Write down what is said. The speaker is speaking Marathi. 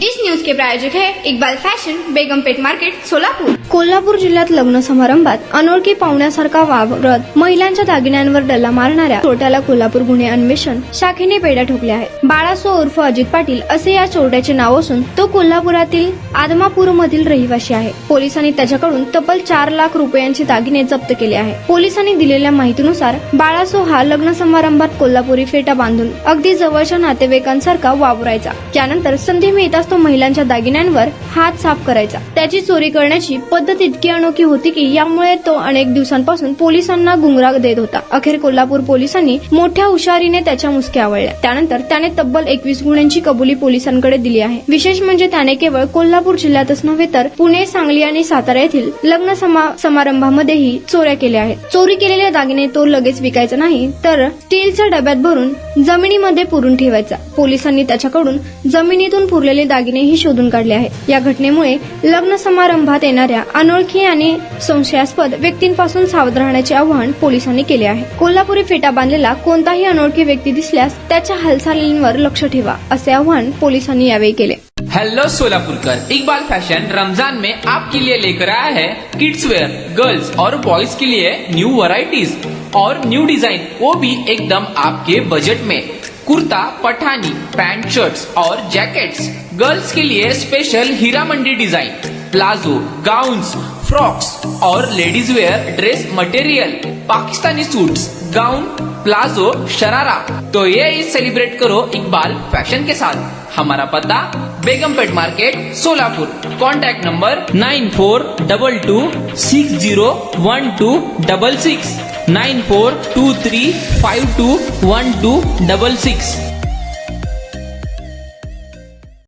इस न्यूज के प्रायोजक है इकबाल फैशन, बेगमपेट मार्केट, सोलापूर। कोल्हापूर जिल्ह्यात लग्न समारंभात अनोळखी पाहुण्यासारखा वावरत महिलांच्या दागिन्यांवर डल्ला मारणाऱ्या चोरट्याला कोल्हापूर गुन्हे अन्वेषण शाखेने बेड्या ठोकल्या आहेत। बाळासो उर्फ अजित पाटील असे या चोरट्याचे नाव असून तो कोल्हापुरातील आदमापूर मधील रहिवासी आहे। पोलिसांनी त्याच्याकडून तब्बल 4 लाख रुपयांचे दागिने जप्त केले आहे। पोलिसांनी दिलेल्या माहितीनुसार बाळासो हा लग्न समारंभात कोल्हापुरी फेटा बांधून अगदी जवळच्या नातेवाईकांसारखा वावरायचा। त्यानंतर संधी मिळताच तो महिलांच्या दागिन्यांवर हात साफ करायचा। त्याची चोरी करण्याची पद्धत इतकी अनोखी होती की यामुळे तो अनेक दिवसांपासून पोलिसांना गुंगराग देत होता। अखेर कोल्हापूर पोलिसांनी मोठ्या हुशारीने त्याच्या मुसक्या आवळल्या। त्यानंतर त्याने तब्बल 21 गुन्ह्यांची कबुली पोलिसांकडे दिली आहे। विशेष म्हणजे त्याने केवळ कोल्हापूर जिल्ह्यातच नव्हे तर पुणे, सांगली आणि सातारा येथील लग्न समारंभामध्येही चोऱ्या केल्या आहेत। चोरी केलेले दागिने तो लगेच विकायचा नाही तर स्टीलच्या डब्यात भरून जमिनीमध्ये पुरून ठेवायचा। पोलिसांनी त्याच्याकडून जमिनीतून पुरलेले दागिनेही शोधून काढले आहेत। या घटनेमुळे लग्न समारंभात येणाऱ्या अनोळखी आणि संशयास्पद व्यक्तींपासून सावध राहण्याचे आवाहन पोलिसांनी केले आहे। कोल्हापुरी फेटा बांधलेला कोणताही अनोळखी व्यक्ती दिसल्यास त्याच्या हालचालींवर लक्ष ठेवा, असे आवाहन पोलिसांनी यावेळी केले। हेलो सोलापुरकर, इकबाल फैशन रमजान में आपके लिए लेकर आया है किड्स वेयर, गर्ल्स और बॉयज के लिए न्यू वैरायटीज और न्यू डिजाइन, वो भी एकदम आपके बजट में। कुर्ता, पठानी, पैंट, शर्ट्स और जैकेट्स। गर्ल्स के लिए special Heera Mandi design, palazzo, gowns, frocks और ladies wear dress material, Pakistani suits, gown, palazzo, sharara. तो ये ईद सेलिब्रेट करो इकबाल फैशन के साथ। हमारा पता Begumpet market, Solapur. Contact number 9422601266 9423521266।